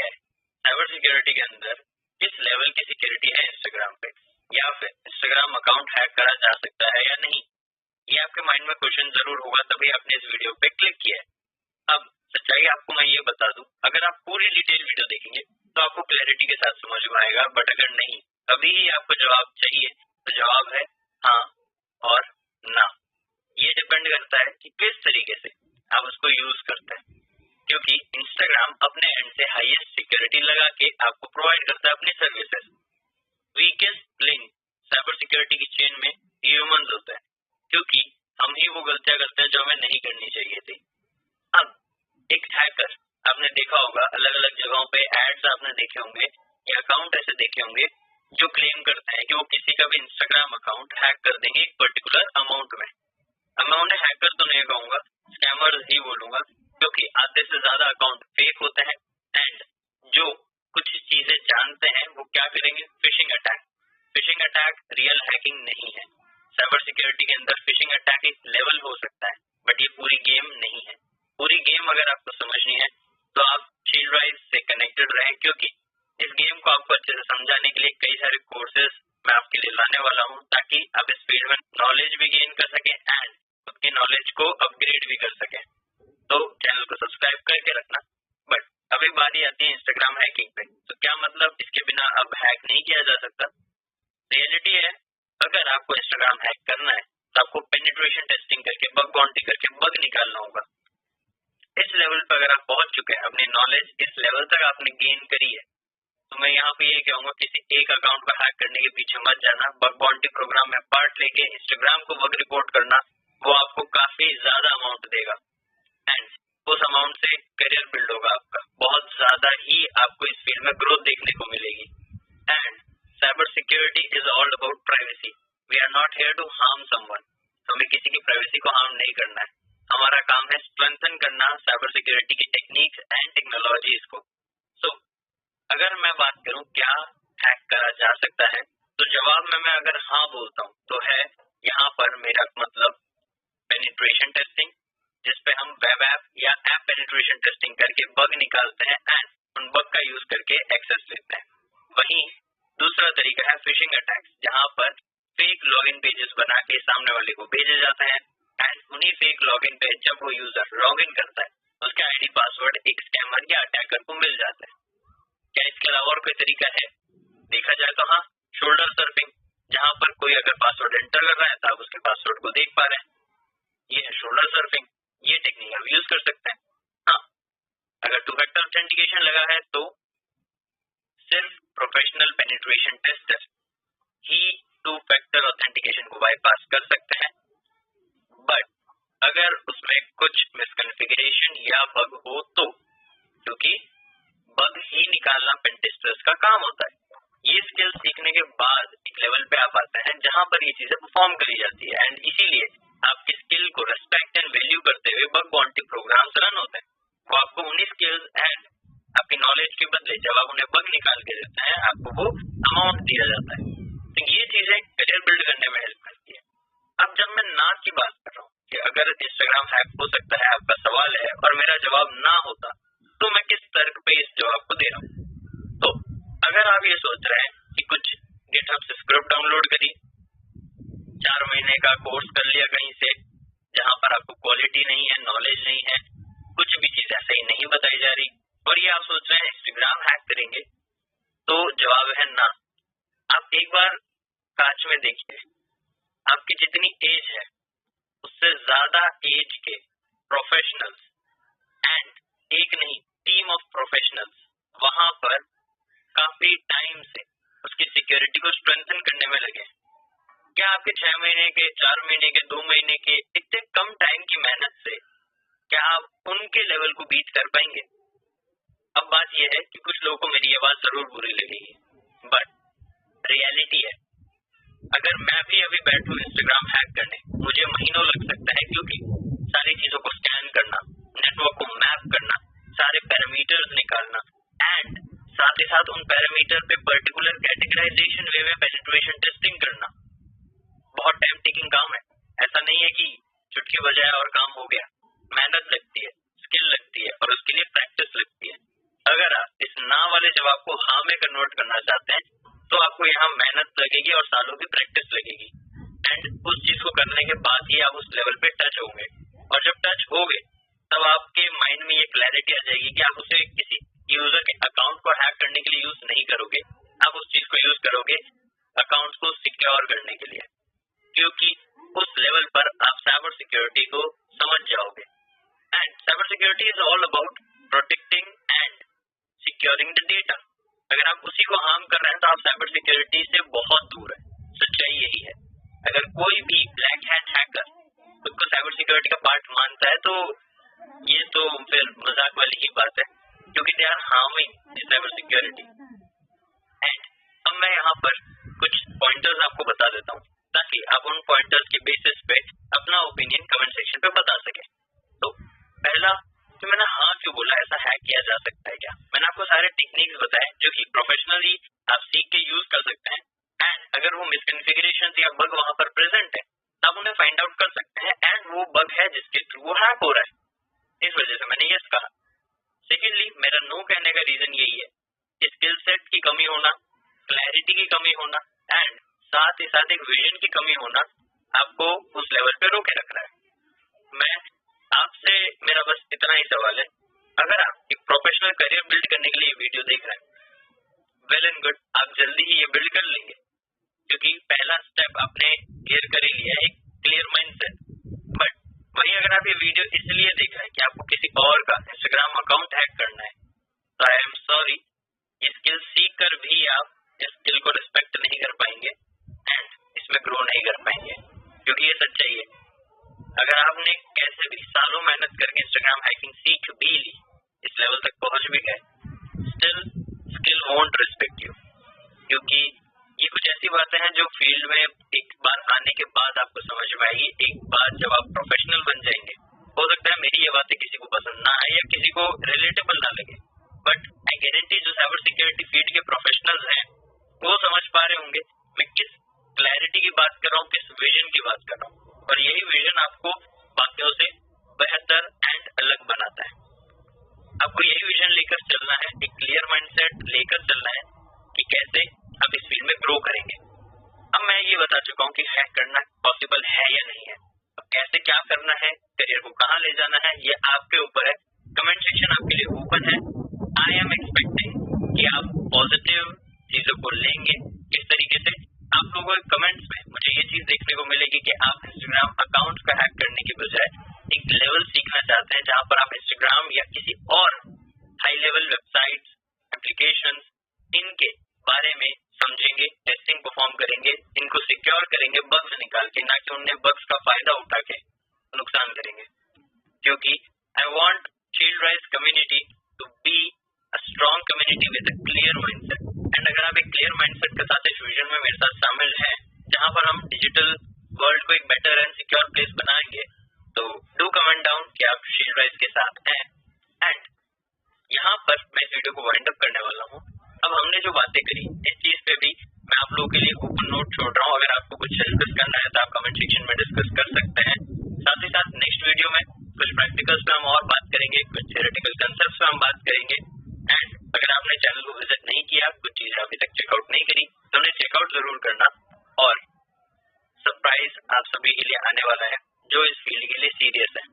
क्या है, cyber security के अंदर किस लेवल की सिक्योरिटी है इंस्टाग्राम पे, या फिर इंस्टाग्राम अकाउंट हैक करा जा सकता है या नहीं, ये आपके माइंड में क्वेश्चन जरूर होगा, तभी आपने इस वीडियो पे क्लिक किया है। अब सच्चाई आपको मैं ये बता दूं, अगर आप पूरी डिटेल वीडियो देखेंगे तो आपको क्लैरिटी के साथ समझ में आएगा, बट अगर नहीं, अभी आपको जवाब चाहिए तो जवाब है हाँ और ना। ये डिपेंड करता है कि किस तरीके से आप उसको यूज करते हैं, क्योंकि इंस्टाग्राम अपने एंड से हाईएस्ट सिक्योरिटी लगा के आपको प्रोवाइड करता है अपनी services. Weakest link cyber security की चेन में ह्यूमंस होते हैं, क्योंकि हम ही वो गलतियां करते हैं जो हमें नहीं करनी चाहिए थी। अब एक हैकर, आपने देखा होगा अलग अलग जगहों पे एड्स आपने देखे होंगे या अकाउंट ऐसे देखे होंगे जो क्लेम करते हैं कि वो किसी का भी इंस्टाग्राम अकाउंट हैक कर देंगे एक पर्टिकुलर अमाउंट में। अब मैं उन्हें हैकर तो नहीं कहूंगा, स्कैमर्स ही बोलूंगा, क्योंकि आधे से ज्यादा अकाउंट फेक होते हैं एंड जो कुछ चीजें जानते हैं वो क्या करेंगे, phishing attack. Phishing attack real hacking नहीं है। साइबर सिक्योरिटी के अंदर फिशिंग अटैक एक लेवल हो सकता है, बट ये पूरी गेम नहीं है। पूरी गेम अगर आपको समझनी है तो आप शील्ड राइज से कनेक्टेड रहें, क्योंकि इस गेम को आपको अच्छे से समझाने के लिए कई सारे कोर्सेज मैं आपके लिए लाने वाला हूँ, ताकि आप इस फील्ड में नॉलेज भी गेन कर सकें एंड खुद की नॉलेज को अपग्रेड भी कर सकें। तो चैनल को सब्सक्राइब करके रखना। बट अभी बारी आती है इंस्टाग्राम हैकिंग पे। तो क्या मतलब इसके बिना अब हैक नहीं किया जा सकता? रियलिटी है, अगर आपको इंस्टाग्राम हैक करना है तो आपको पेनिट्रेशन टेस्टिंग करके, बग बाउंटी करके बग निकालना होगा। इस लेवल पर अगर आप पहुंच चुके हैं, अपनी नॉलेज इस लेवल तक आपने गेन करी है, तो मैं यहाँ पे ये कहूंगा किसी एक अकाउंट को हैक करने के पीछे मत जाना। बग बाउंटी प्रोग्राम में पार्ट लेके इंस्टाग्राम को बग रिपोर्ट करना, वो आपको काफी ज्यादा अमाउंट देगा एंड उस अमाउंट से करियर बिल्ड होगा आपका। बहुत ज्यादा ही आपको इस फील्ड में ग्रोथ देखने को मिलेगी। And cyber security is all about privacy. We are not here to harm someone. हमें किसी की प्राइवेसी को हार्म नहीं करना है। हमारा काम है स्ट्रेंथन करना साइबर सिक्योरिटी की टेक्निक्स एंड टेक्नोलॉजीज को। सो अगर मैं बात करूं क्या हैक करा जा सकता है, तो जवाब में मैं अगर हाँ बोलता हूं तो है यहाँ पर मेरा मतलब पेनिट्रेशन टेस्टिंग, जिसपे हम वेब ऐप या ऐप पेनिट्रेशन टेस्टिंग करके बग निकालते हैं एंड उन बग का यूज करके एक्सेस लेते हैं। वहीं दूसरा तरीका है फिशिंग अटैक्स, जहाँ पर फेक लॉगिन पेजेस बना के सामने वाले को भेजे जाते हैं एंड उन्हीं फेक लॉगिन पे जब वो यूजर लॉगिन करता है उसके आईडी पासवर्ड एक स्कैमर या अटैकर को मिल जाता है। क्या इसके अलावा और कोई तरीका है? देखा जाए तो हाँ, शोल्डर सर्फिंग, जहाँ पर कोई अगर पासवर्ड एंटर कर रहा है तो आप उसके पासवर्ड को देख पा रहे हैं, ये है शोल्डर सर्फिंग। ये टेक्निक आप यूज कर सकते हैं। हाँ, अगर टू फैक्टर ऑथेंटिकेशन लगा है तो सिर्फ प्रोफेशनल पेनिट्रेशन टेस्टर ही टू फैक्टर ऑथेंटिकेशन को बाईपास कर सकते हैं। बट अगर उसमें कुछ मिसकॉन्फ़िगरेशन या बग हो तो, क्योंकि बग ही निकालना पेन टेस्टर्स का काम होता है। ये स्किल सीखने के बाद एक लेवल पे आप आते हैं जहां पर ये चीजें परफॉर्म करी जाती है एंड इसीलिए आपकी स्किल को रेस्पेक्ट एंड वैल्यू करते हुए बग बाउंटी प्रोग्राम्स रन होते हैं। वो आपको उन्हीं स्किल्स एंड आपकी नॉलेज के बदले जब आप उन्हें बग निकाल के देते हैं, आपको वो अमाउंट दिया जाता है। तो ये चीजें करियर बिल्ड करने में हेल्प करती है। अब जब मैं ना की बात कर रहा हूँ कि अगर इंस्टाग्राम हैक हो सकता है, आपका सवाल है और मेरा जवाब ना होता, तो मैं किस तर्क पे इस जवाब को दे रहा हूँ? तो अगर आप ये सोच रहे हैं कि कुछ गिटहब से स्क्रिप्ट डाउनलोड करी, 4 महीने का कोर्स कर लिया कहीं से, जहां पर आपको क्वालिटी नहीं है, नॉलेज नहीं है, कुछ भी चीजें सही नहीं बताई जा रही, और ये आप सोच रहे हैं इंस्टाग्राम हैक करेंगे, तो जवाब है ना। आप एक बार कांच में देखिए, आपकी जितनी एज है उससे ज्यादा एज के प्रोफेशनल्स एंड एक नहीं टीम ऑफ प्रोफेशनल्स वहां पर काफी टाइम से उसकी सिक्योरिटी को स्ट्रेंथन करने में लगे। क्या आपके 6 महीने के, 4 महीने के, 2 महीने के इतने कम टाइम की मेहनत से क्या आप उनके लेवल को बीट कर पाएंगे? अब बात यह है कि कुछ लोगों को मेरी ये बात जरूर बुरी लगेगी, बट रियलिटी है, अगर मैं भी अभी बैठूं इंस्टाग्राम हैक करने, मुझे महीनों लग सकता है, क्योंकि सारी चीजों को स्कैन करना, नेटवर्क को मैप करना, सारे पैरामीटर्स निकालना एंड साथ ही साथ उन पैरामीटर पे पर्टिकुलर कैटेगराइजेशन वे में पेनिट्रेशन टेस्टिंग करना बहुत टाइम टेकिंग काम है। ऐसा नहीं है कि चुटकी बजाए और काम हो गया। मेहनत लगती है, स्किल लगती है और उसके लिए प्रैक्टिस लगती है। अगर आप इस ना वाले जवाब को हाँ में कन्वर्ट करना चाहते हैं तो आपको यहाँ मेहनत लगेगी और सालों की प्रैक्टिस लगेगी। एंड उस चीज को करने के बाद ही आप उस लेवल पे टच होंगे, और जब टच होगे तब आपके माइंड में ये क्लैरिटी आ जाएगी कि आप उसे किसी यूजर के अकाउंट को हैक करने के लिए यूज नहीं करोगे, आप उस चीज को यूज करोगे अकाउंट को सिक्योर करने के लिए, क्योंकि उस लेवल पर आप साइबर सिक्योरिटी को समझ जाओगे। And cyber security is all about protecting and securing the data. अगर आप उसी को हार्म कर रहे हैं तो आप साइबर सिक्योरिटी से बहुत दूर है। सच्चाई यही है। अगर कोई भी ब्लैक हैट हैकर उसको साइबर सिक्योरिटी का पार्ट मानता है तो ये तो फिर मजाक वाली ही बात है, क्योंकि they are harming cyber security. And अब मैं यहाँ पर कुछ पॉइंटर्स आपको बता देता हूँ ताकि आप उन पॉइंटर्स के बेसिस पे अपना ओपिनियन कमेंट सेक्शन पे बता सके। तो पहला तो मैंने हाँ क्यों बोला, ऐसा हैक किया जा सकता है क्या? मैंने आपको सारे टेक्निक्स बताए जो कि प्रोफेशनली आप सीख के यूज कर सकते हैं। एंड अगर वो मिसकॉन्फ़िगरेशन या बग वहां पर प्रेजेंट है तब उन्हें फाइंड आउट कर सकते हैं, एंड वो बग है जिसके थ्रू वो हैक हो रहा है। इस वजह से मैंने यस कहा। सेकेंडली, मेरा नो कहने का रीजन यही है, स्किल सेट की कमी होना, क्लैरिटी की कमी होना, एंड साथ ही साथ एक विजन की कमी होना आपको उस लेवल पे रोके रख रहा है। मैं आपसे मेरा बस इतना ही सवाल है, अगर आप एक प्रोफेशनल करियर बिल्ड करने के लिए वीडियो देख रहे हैं, वेल एंड गुड, आप जल्दी ही ये बिल्ड कर लेंगे, क्योंकि पहला स्टेप आपने क्लियर कर ही लिया है, एक क्लियर माइंडसेट। बट वहीं अगर आप ये वीडियो इसलिए देख रहे हैं कि आपको किसी और का इंस्टाग्राम अकाउंट हैक करना है, तो आई एम सॉरी, ये स्किल सीख कर भी आप इस स्किल को रिस्पेक्ट नहीं कर पाएंगे एंड इसमें ग्रो नहीं कर पाएंगे, क्योंकि ये सच्चाई है। अगर आपने कैसे भी सालों मेहनत करके इंस्टाग्राम हैकिंग सीख भी ली, इस लेवल तक पहुंच भी गए, still skill won't respect you, क्योंकि ये कुछ ऐसी बातें हैं जो फील्ड में एक बार आने के बाद आपको समझ में आएगी। एक बार जब आप प्रोफेशनल बन जाएंगे, हो सकता है मेरी ये बातें किसी को पसंद ना आए या किसी को रिलेटेबल ना लगे, बट आई गारंटी जो साइबर सिक्योरिटी फील्ड के प्रोफेशनल्स हैं वो समझ पा रहे होंगे मैं किस क्लैरिटी की बात कर रहा हूँ, किस विजन की बात कर रहा हूँ, और यही विजन आपको बाकियों से बेहतर एंड अलग बनाता है। आपको यही विजन लेकर चलना है, एक क्लियर माइंडसेट लेकर चलना है कि कैसे आप इस फील्ड में ग्रो करेंगे। अब मैं ये बता चुका हूँ कि हैक करना पॉसिबल है या नहीं है। अब कैसे क्या करना है, करियर को कहाँ ले जाना है, ये आपके ऊपर है। कमेंट सेक्शन आपके लिए ओपन है। आई एम एक्सपेक्टिंग कि आप पॉजिटिव चीजों को लेंगे। किस तरीके से आप लोगों के कमेंट्स में मुझे ये चीज देखने को मिलेगी कि आप इंस्टाग्राम अकाउंट का हैक करने की बजाय एक लेवल सीखना चाहते हैं जहां पर आप इंस्टाग्राम या किसी और हाई लेवल वेबसाइट, एप्लीकेशन, इनके बारे में समझेंगे, टेस्टिंग परफॉर्म करेंगे, इनको सिक्योर करेंगे बग्स निकाल के, ना कि उन्हें बग्स का फायदा उठा के नुकसान करेंगे। क्योंकि I want Shield Rise community to be a strong community with a clear mindset. And अगर आप एक क्लियर माइंडसेट के साथ इस विजन में मेरे साथ शामिल हैं, जहां पर हम डिजिटल वर्ल्ड को एक बेटर एंड सिक्योर प्लेस बनाएंगे, तो डू कमेंट डाउन कि आप शील्ड राइज के साथ हैं। एंड यहाँ पर मैं इस वीडियो को वाइंड अप करने वाला हूँ। अब हमने जो बातें करी, इस चीज पे भी मैं आप लोगों के लिए ओपन नोट छोड़ रहा हूँ। अगर आपको कुछ डिस्कस करना है तो आप कमेंट सेक्शन में डिस्कस कर सकते हैं। साथ ही साथ नेक्स्ट वीडियो में कुछ प्रैक्टिकल्स पे हम और बात करेंगे, कुछ थियोरेटिकल कंसेप्ट्स पे हम बात करेंगे। एंड अगर आपने चैनल को विजिट नहीं किया, कुछ चीजें अभी तक चेकआउट नहीं करी, तो उन्हें चेकआउट जरूर करना। और सरप्राइज आप सभी के लिए आने वाला है जो इस फील्ड के लिए सीरियस है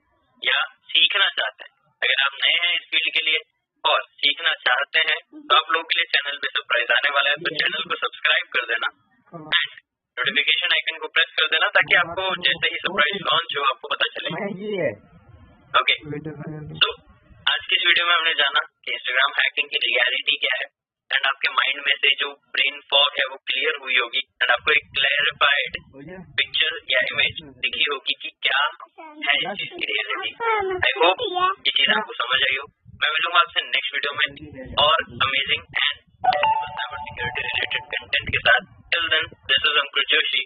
या सीखना चाहते हैं। अगर आप नए हैं इस फील्ड के लिए और सीखना चाहते हैं तो आप लोगों के लिए चैनल पे सरप्राइज आने वाला है, तो चैनल को सब्सक्राइब कर देना एंड नोटिफिकेशन आइकन को प्रेस कर देना ताकि आपको जैसे ही सरप्राइज लॉन्च हो आपको पता चले। ओके, तो आज की इस वीडियो में हमने जाना कि इंस्टाग्राम हैकिंग की रियलिटी क्या है, एंड आपके माइंड में से जो ब्रेन फॉग है वो क्लियर हुई होगी, एंड आपको एक क्लैरिफाइड पिक्चर या इमेज दिखी होगी कि क्या है इस चीज की रियलिटी। आई होप ये चीज आपको समझ आई हो। मैं मिलूंगा आपसे नेक्स्ट वीडियो में और amazing and cyber security related content के साथ। Till then, this is Ankur Joshi.